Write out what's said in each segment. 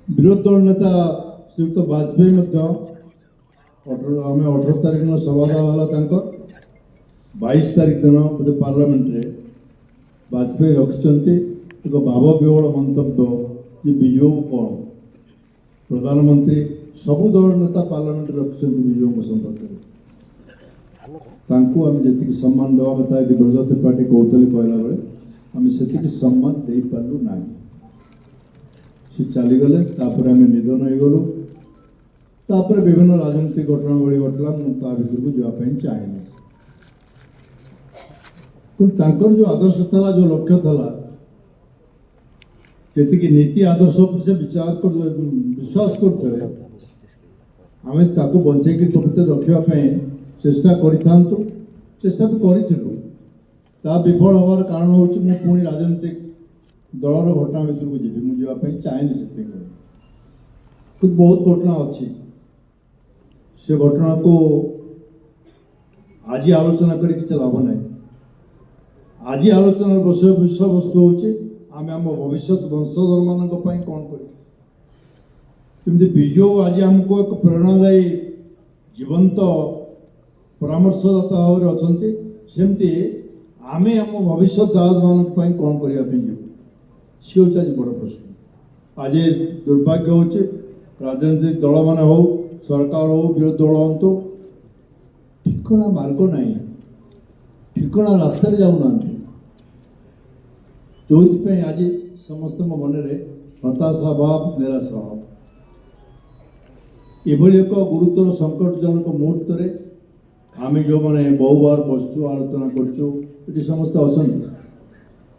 विरोधी दल नेता श्रीयुक्त वाजपेयी आम 18 तारिख दिन सभा 22 तारिख दिन बोधे पार्लियामेंट रे वाजपेयी रखिंट एक भाव विहल मंतव्य कि विजय कौन प्रधानमंत्री सबु दल नेता पार्लियामेंट रखिंट विजय संपर्क आम जी सम्मान देवा कथा ब्रज त्रिपाठी कौतली कहला बेले आम से सम्मान दे पार्लु ना सी चलीगले आम निधन हो गलु तापर विभिन्न राजनीतिक घटनावली घटला भर को जावाई चाहे कि जो आदर्श था जो लक्ष्य था जी नीति आदर्श से विचार कर विश्वास करते आम ताको बंचेक प्रकृति रखापी चेष्टा करूँ चेष्टा भी करूँ विफल हबार कारण हूँ पुणी राजनीतिक दलर घटना भर को जी मुझे चाहे से बहुत घटना अच्छी से घटना को आज आलोचना कर लाभ ना आज आलोचना विषय वस्तु हूँ आम आम भविष्य वंशधर मान कौन करमती विजु आज आमको एक प्रेरणादायी जीवंत परामर्शदाता भाव अच्छा सेमती आम आम भविष्य दाद मान कौन करने सी हूँ आज बड़ प्रश्न आज दुर्भाग्य हूँ राजनीतिक दल मान हो सरकार हो विरोधी दल हूँ ठिकना मार्ग ना ठिकना रास्तार जाऊना जो आज समस्त मन में हताशा भाव निराशा भाव एभली एक गुरुतर संकटजनक मुहूर्त में आम जो मैंने बहु बार बसचु आलोचना कर समस्ते अच्छा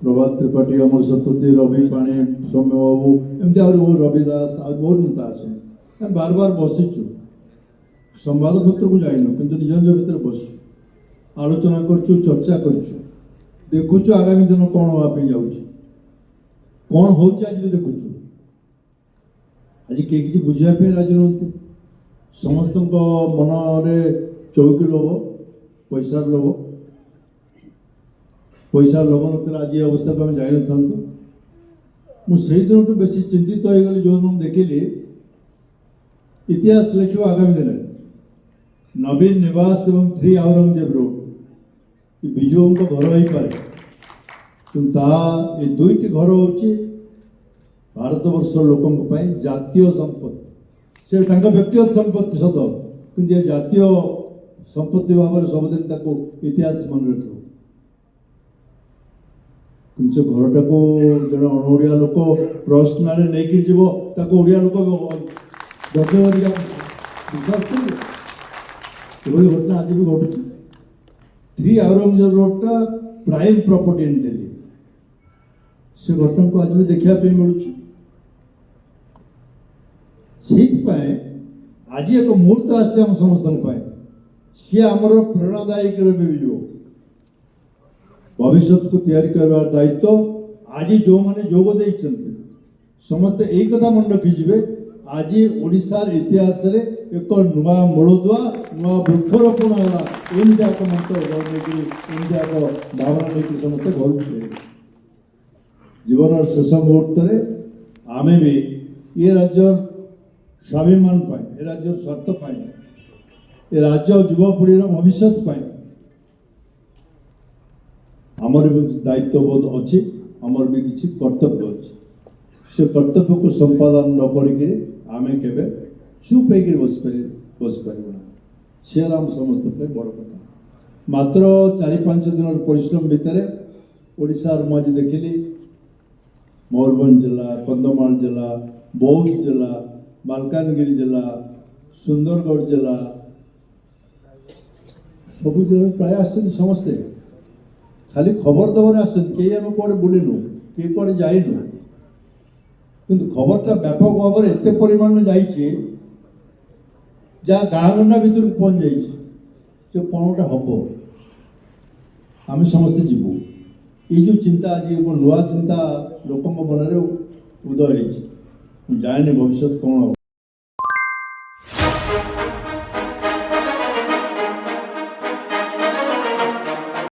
प्रभात त्रिपाठी अमर शतपथी रवि पाणी सौम्य बाबू एमती बहुत रविदास बहुत नेता अच्छे बार बार बसीचु संवादपत्र को जाइनु कि निज निज भितर बस आलोचना करचु चर्चा करचु देखुचु आगामी दिन कौन हाँपी जाऊँ कौन हो आज भी देखुचु आज किसी बुझापी राजी नुहति समस्त मन चौकी लोभ पैसार लोभ पैसा लोभ ना आज अवस्था को आम जान था मुझे दिन बेस चिंतित हो गली जो दिन देखिली इतिहास लिख आगामी दिन नवीन निवास एवं 3 औरंगजेब रोड विजु घर हो पाए कि दुईट घर हूँ भारत वर्ष लोक जातीय संपत्ति से व्यक्तिगत संपत्ति सत कि जातीय संपत्ति भाव सबुदिन इतिहास मन रख से घरटा को जन अणओिया लोक ट्रस्ट ना नहीं जीव ओडिया लोक विश्वास करें घटना आज भी घटू 3 औरंगजेब रोडटा प्राइम प्रॉपर्टी इन दिल्ली से घटना को आज भी देखापी मिलूँ आज एक मुहूर्त आम समस्त सी आमर प्रेरणादायी विजु भविष्य को तैयारी करवार दायित्व आज जो मैंने जोग दे समस्ते एक कथा मन रखिजे आज ओडिशार इतिहास रे एक नुआ मूलदुआ नुआ वृक्षरोपण होगा एमती एक मंत्र भावना लेकिन समस्ते घर जीवन शेष मुहूर्त में आम भी ये राज्य स्वाभिमान ये राज्य स्वार्थ ये राज्य युवपीढ़ी भविष्य आमर भी दायित्वबोध अच्छी आमर भी किसी कर्तव्य अच्छी से कर्तव्य को संपादन न करके आम के चुप हो बस पार सी आम समस्त बड़ कथा मात्र 4-5 दिन परिश्रम भितर ओडिशार मुझे देखिली मयूरभंज जिला कंधमाल जिला बौद्ध जिला मालकानगिरी जिला सुंदरगढ़ जिला सब जिले प्राय समस्ते खाली खबर दबार आम कौड़े बुलूँ किए कौड़े जाइनु कि खबरटा व्यापक भाव में एत परिमाण जा गाँ गंडा भर पहुँच जा कौन गोटे हम आम समस्ते जीवु ये जो चिंता आज एक नुआ चिंता लोक मन में उदय हो जाने भविष्य कौन